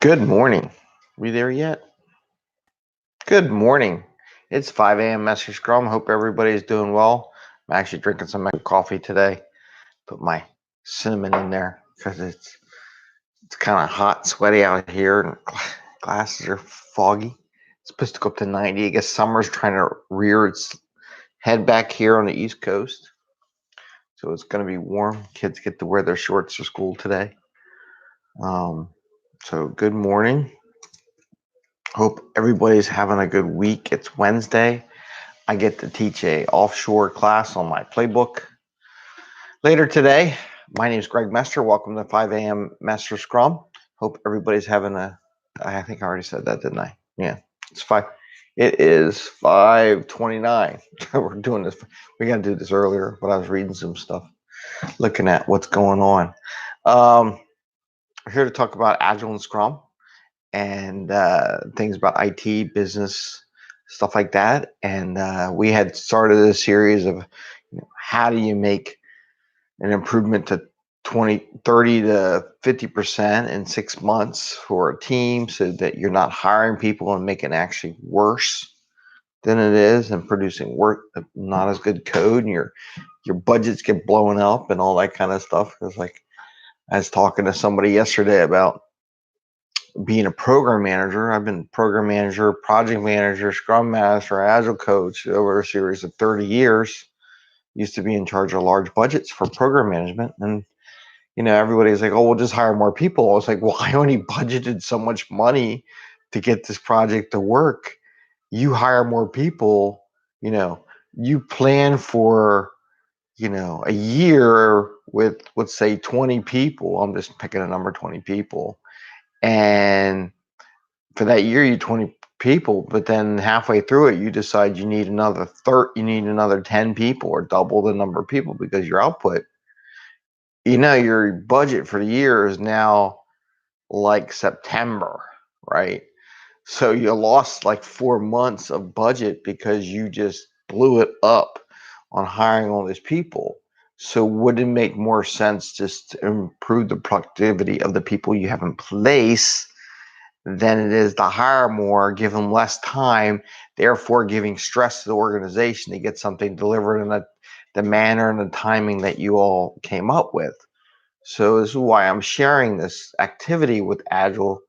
Good morning. We there yet? Good morning. It's 5 a.m. Mester Scrum. Hope everybody's doing well. I'm actually drinking some coffee today. Put my cinnamon in there because it's kind of hot, sweaty out here, and glasses are foggy. It's supposed to go up to 90. I guess summer's trying to rear its head back here on the East Coast, so it's going to be warm. Kids get to wear their shorts to school today. So good morning. Hope everybody's having a good week. It's Wednesday. I get to teach a offshore class on my playbook later today. My name is Greg Mester. Welcome to 5 a.m. Mester Scrum. Hope everybody's having I think I already said that, didn't I? Yeah, it's 5. It is 5:29. We're doing this. We got to do this earlier, but I was reading some stuff, looking at what's going on. We're here to talk about Agile and Scrum and things about IT, business, stuff like that. And we had started a series of how do you make an improvement to 20, 30 to 50% in 6 months for a team so that you're not hiring people and making it actually worse than it is and producing work, not as good code, and your budgets get blown up and all that kind of stuff. It's like I was talking to somebody yesterday about being a program manager. I've been program manager, project manager, scrum master, agile coach over a series of 30 years. Used to be in charge of large budgets for program management. And, everybody's like, oh, we'll just hire more people. I was like, well, I only budgeted so much money to get this project to work. You hire more people, you plan for, a year with, let's say, 20 people. I'm just picking a number, 20 people. And for that year, you 20 people, but then halfway through it, you decide you need another 10 people or double the number of people because your output, your budget for the year is now like September, right? So you lost like 4 months of budget because you just blew it up on hiring all these people. So would it make more sense just to improve the productivity of the people you have in place than it is to hire more, give them less time, therefore giving stress to the organization to get something delivered in the manner and the timing that you all came up with? So this is why I'm sharing this activity with Agile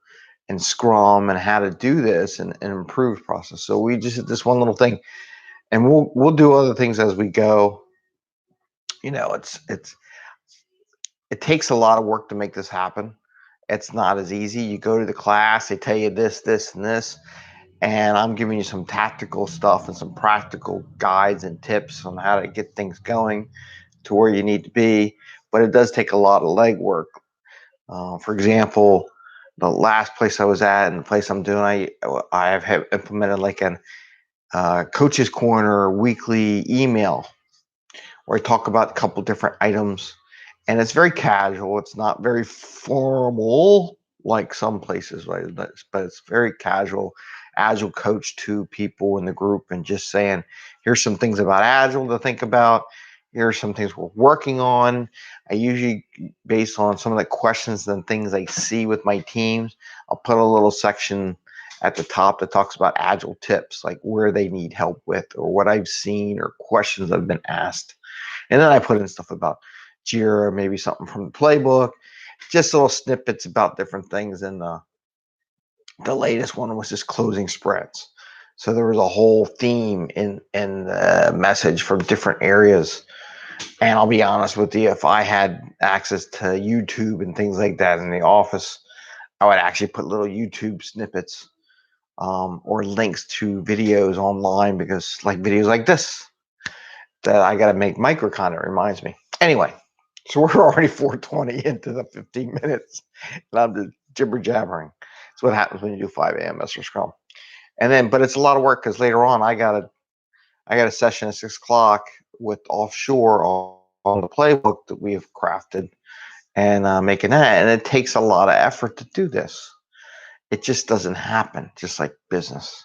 and Scrum and how to do this and improve process. So we just did this one little thing, and we'll do other things as we go. It takes a lot of work to make this happen. It's not as easy. You go to the class, they tell you this, this, and this, and I'm giving you some tactical stuff and some practical guides and tips on how to get things going to where you need to be. But it does take a lot of legwork. For example, the last place I was at and the place I'm doing, I have implemented like an coach's corner weekly email where I talk about a couple different items, and it's very casual. It's not very formal like some places, right? But it's very casual. Agile coach to people in the group and just saying, here's some things about Agile to think about. Here are some things we're working on. I usually, based on some of the questions and things I see with my teams, I'll put a little section at the top that talks about Agile tips, like where they need help with or what I've seen or questions that have been asked. And then I put in stuff about Jira, maybe something from the playbook, just little snippets about different things. And the latest one was just closing sprints. So there was a whole theme in the message from different areas. And I'll be honest with you, if I had access to YouTube and things like that in the office, I would actually put little YouTube snippets or links to videos online, because like videos like this that I got to make microcontent reminds me. Anyway, so we're already 4:20 into the 15 minutes, and I'm just jibber jabbering. It's what happens when you do 5 a.m. Mester Scrum. And then, but it's a lot of work because later on I got a session at 6 o'clock with offshore on the playbook that we have crafted and making that, and it takes a lot of effort to do this. It just doesn't happen, just like business.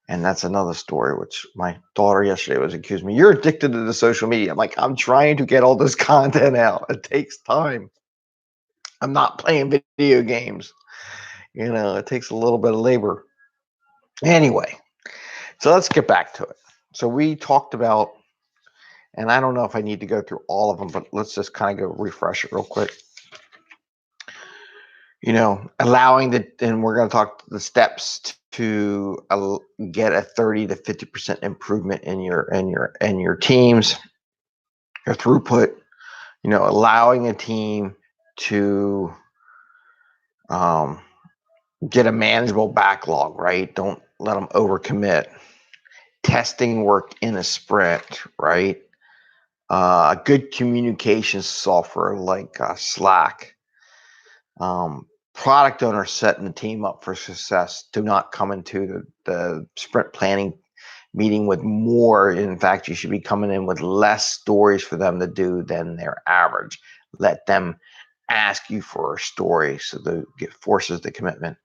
And that's another story, which my daughter yesterday was accusing me. You're addicted to the social media. I'm like, I'm trying to get all this content out. It takes time. I'm not playing video games. It takes a little bit of labor. Anyway, so let's get back to it. So we talked about, and I don't know if I need to go through all of them, but let's just kind of go refresh it real quick. Allowing and we're going to talk the steps to get a 30 to 50% improvement in your teams, your throughput. Allowing a team to get a manageable backlog, right? Don't let them overcommit. Testing work in a sprint, right? A good communication software like Slack. Product owners setting the team up for success. Do not come into the sprint planning meeting with more. In fact, you should be coming in with less stories for them to do than their average. Let them ask you for a story so that it forces the commitment.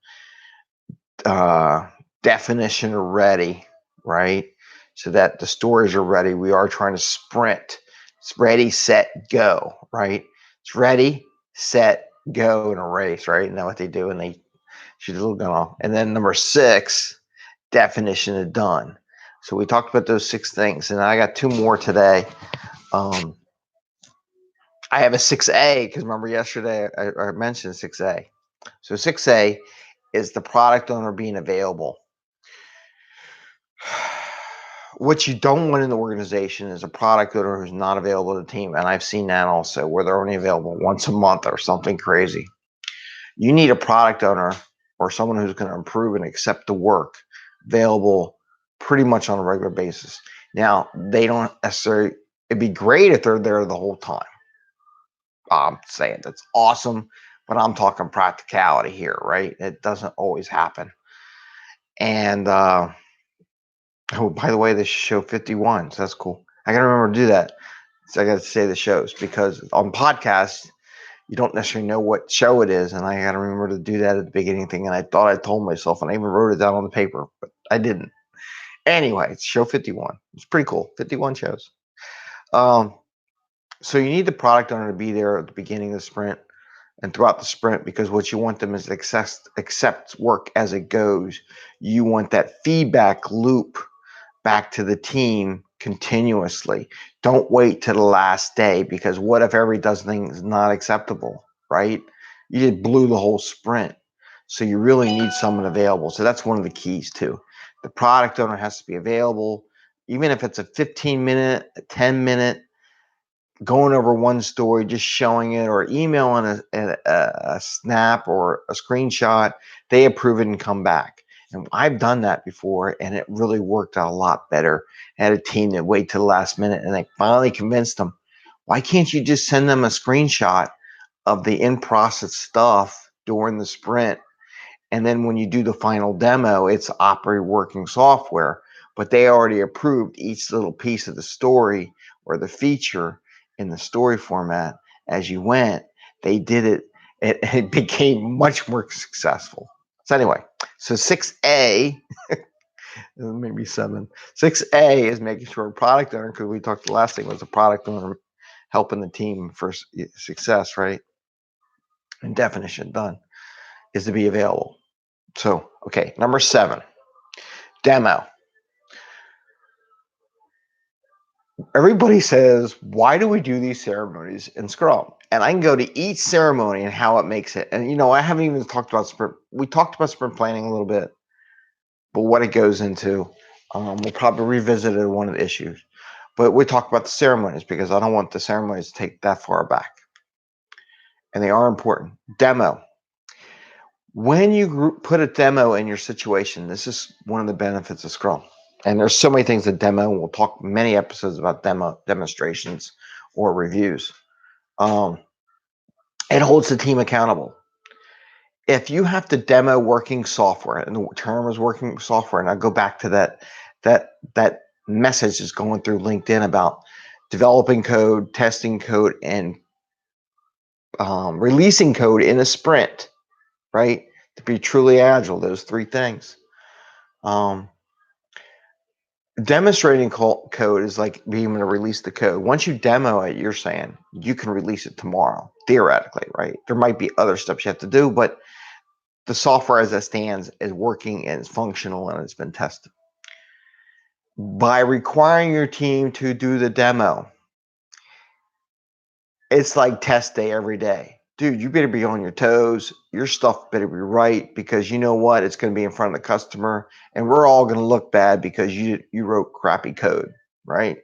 Definition ready, right? So that the stories are ready. We are trying to sprint. It's ready, set, go, right? It's ready, set, go in a race, right? And that's what they do, and they shoot a little gun off. And then number 6, definition of done. So we talked about those 6 things, and I got 2 more today. I have a 6A because remember yesterday I mentioned 6A. So 6A is the product owner being available. What you don't want in the organization is a product owner who's not available to the team. And I've seen that also, where they're only available once a month or something crazy. You need a product owner or someone who's going to improve and accept the work available pretty much on a regular basis. Now, they don't necessarily, it'd be great if they're there the whole time. I'm saying that's awesome, but I'm talking practicality here, right? It doesn't always happen. And, oh, by the way, this is show 51, so that's cool. I gotta remember to do that. So I gotta say the shows because on podcasts, you don't necessarily know what show it is, and I gotta remember to do that at the beginning thing. And I thought I told myself, and I even wrote it down on the paper, but I didn't. Anyway, it's show 51. It's pretty cool. 51 shows. So you need the product owner to be there at the beginning of the sprint and throughout the sprint, because what you want them is to accept work as it goes. You want that feedback loop back to the team continuously. Don't wait to the last day, because what if everybody does things not acceptable, right? You just blew the whole sprint. So you really need someone available. So that's one of the keys too. The product owner has to be available, even if it's a 15-minute, a 10-minute, going over one story, just showing it, or emailing a snap or a screenshot. They approve it and come back. And I've done that before, and it really worked out a lot better. I had a team that wait to the last minute, and I finally convinced them, why can't you just send them a screenshot of the in-process stuff during the sprint? And then when you do the final demo, it's operating working software, but they already approved each little piece of the story or the feature in the story format as you went. They did it. It became much more successful. So anyway, so 6A, maybe 7. 6A is making sure a product owner, because we talked, the last thing was a product owner helping the team for success, right? And definition done is to be available. So, okay, number 7, demo. Everybody says, why do we do these ceremonies in Scrum? And I can go to each ceremony and how it makes it. And, I haven't even talked about sprint. We talked about sprint planning a little bit, but what it goes into, we'll probably revisit it one of the issues. But we talk about the ceremonies because I don't want the ceremonies to take that far back. And they are important. Demo. When you put a demo in your situation, this is one of the benefits of Scrum. And there's so many things that demo. We'll talk many episodes about demonstrations or reviews. It holds the team accountable. If you have to demo working software, and the term is working software, and I go back to that message is going through LinkedIn about developing code, testing code, and releasing code in a sprint, right? To be truly agile, those 3 things. Demonstrating code is like being able to release the code. Once you demo it, you're saying you can release it tomorrow, theoretically, right? There might be other steps you have to do, but the software as it stands is working and it's functional and it's been tested. By requiring your team to do the demo, it's like test day every day. Dude, you better be on your toes. Your stuff better be right, because you know what? It's going to be in front of the customer, and we're all going to look bad because you wrote crappy code, right?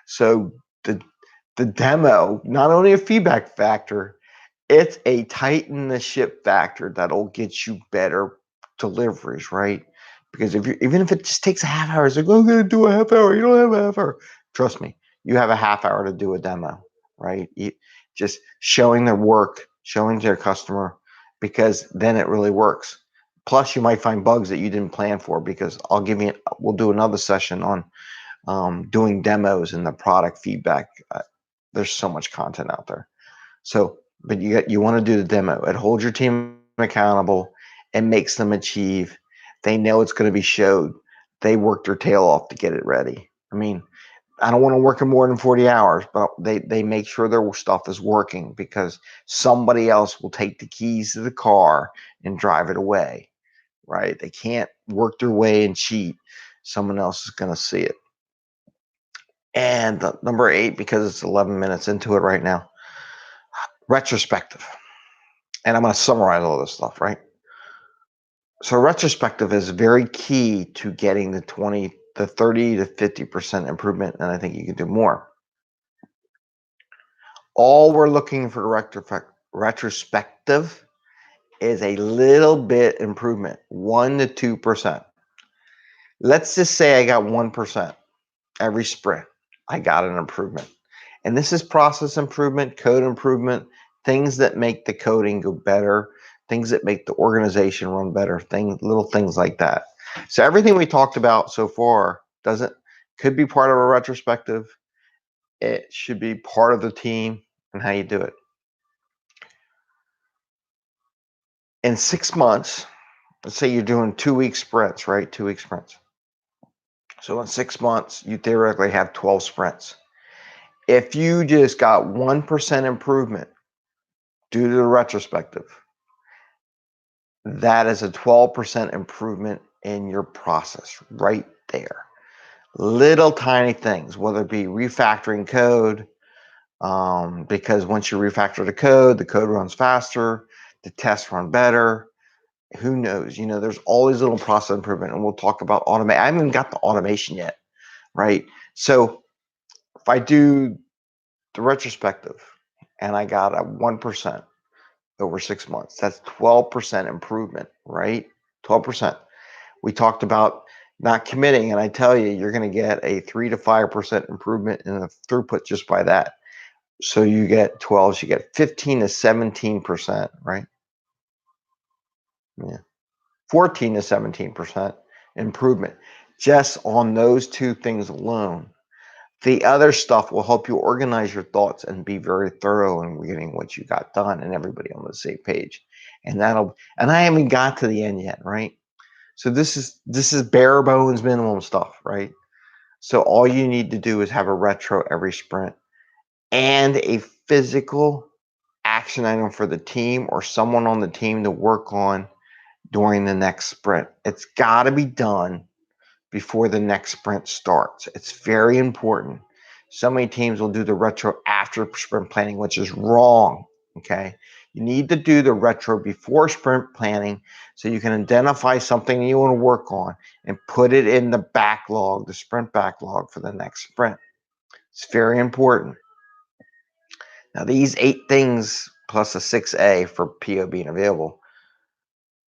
So the demo, not only a feedback factor, it's a tighten the ship factor that'll get you better deliveries, right? Because even if it just takes a half hour, it's like, oh, I'm going to do a half hour. You don't have a half hour. Trust me, you have a half hour to do a demo, right? Just showing their work, showing their customer, because then it really works. Plus, you might find bugs that you didn't plan for, because we'll do another session on doing demos and the product feedback. There's so much content out there. So, but you want to do the demo. It holds your team accountable. It makes them achieve. They know it's going to be showed. They work their tail off to get it ready. I mean, I don't want to work in more than 40 hours, but they make sure their stuff is working, because somebody else will take the keys to the car and drive it away, right? They can't work their way and cheat. Someone else is going to see it. And number 8, because it's 11 minutes into it right now, retrospective. And I'm going to summarize all this stuff, right? So retrospective is very key to getting the 30 to 50% improvement, and I think you can do more. All we're looking for retrospective is a little bit improvement, 1 to 2%. Let's just say I got 1% every sprint. I got an improvement. And this is process improvement, code improvement, things that make the coding go better, things that make the organization run better, little things like that. So everything we talked about so far could be part of a retrospective. It should be part of the team and how you do it. In 6 months, let's say you're doing 2-week sprints, right? 2-week sprints. So in 6 months, you theoretically have 12 sprints. If you just got 1% improvement due to the retrospective, that is a 12% improvement in your process right there. Little tiny things, whether it be refactoring code, because once you refactor the code runs faster, the tests run better. Who knows? There's always little process improvement, and we'll talk about automation. I haven't even got the automation yet, right? So if I do the retrospective and I got a 1% over 6 months, that's 12% improvement, right? 12%. We talked about not committing, and I tell you, you're going to get a 3 to 5% improvement in the throughput just by that. So you get 12, so you get 15 to 17%, right? Yeah. 14 to 17% improvement just on those two things alone. The other stuff will help you organize your thoughts and be very thorough in getting what you got done and everybody on the same page. And I haven't got to the end yet, right? So this is bare bones minimum stuff, right? So all you need to do is have a retro every sprint and a physical action item for the team or someone on the team to work on during the next sprint. It's got to be done before the next sprint starts. It's very important. So many teams will do the retro after sprint planning, which is wrong, okay? You need to do the retro before sprint planning so you can identify something you want to work on and put it in the backlog, the sprint backlog for the next sprint. It's very important. Now, these 8 things plus a 6A for PO being available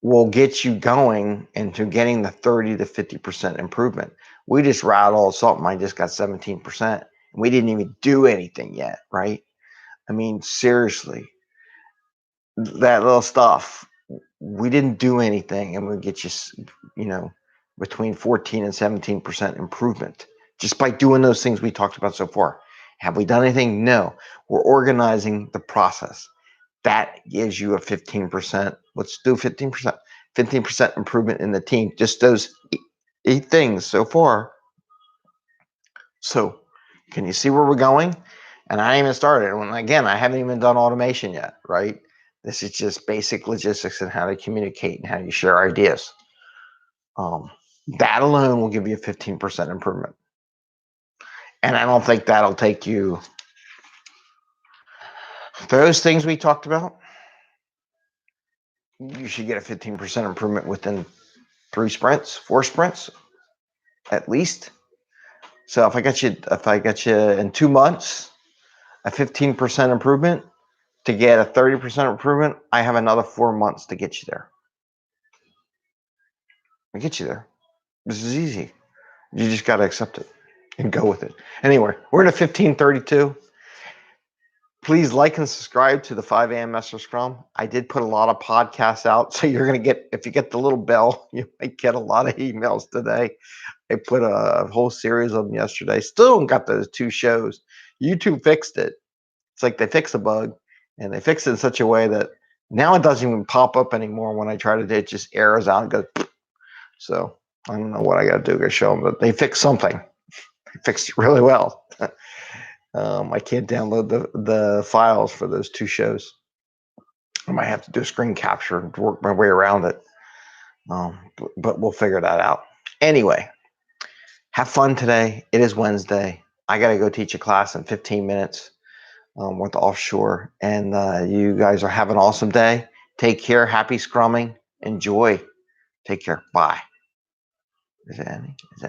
will get you going into getting the 30 to 50% improvement. We just rattled something. I just got 17%. We didn't even do anything yet, right? I mean, seriously, that little stuff, we didn't do anything, and we'll get you, between 14 and 17% improvement just by doing those things we talked about so far. Have we done anything? No. We're organizing the process. That gives you a 15%. Let's do 15%. 15% improvement in the team. Just those 8 things so far. So can you see where we're going? And I ain't even started. And again, I haven't even done automation yet, right? This is just basic logistics and how to communicate and how you share ideas. That alone will give you a 15% improvement. And I don't think that'll take you, those things we talked about, you should get a 15% improvement within 4 sprints, at least. So if I get you in 2 months, a 15% improvement, to get a 30% improvement, I have another 4 months to get you there. I get you there. This is easy. You just got to accept it and go with it. Anyway, we're at 15:32. Please like and subscribe to the 5am Mester Scrum. I did put a lot of podcasts out, so you're going to get, if you get the little bell, you might get a lot of emails today. I put a whole series of them yesterday. Still got those 2 shows. YouTube fixed it. It's like they fixed a bug, and they fixed it in such a way that now it doesn't even pop up anymore when I try to do it. It just errors out and goes. So I don't know what I got to do to show them, but they fixed something. They fixed it really well. I can't download the files for those 2 shows. I might have to do a screen capture and work my way around it. But we'll figure that out. Anyway, have fun today. It is Wednesday. I got to go teach a class in 15 minutes with offshore. And you guys are having an awesome day. Take care. Happy scrumming. Enjoy. Take care. Bye. Is that any? Is that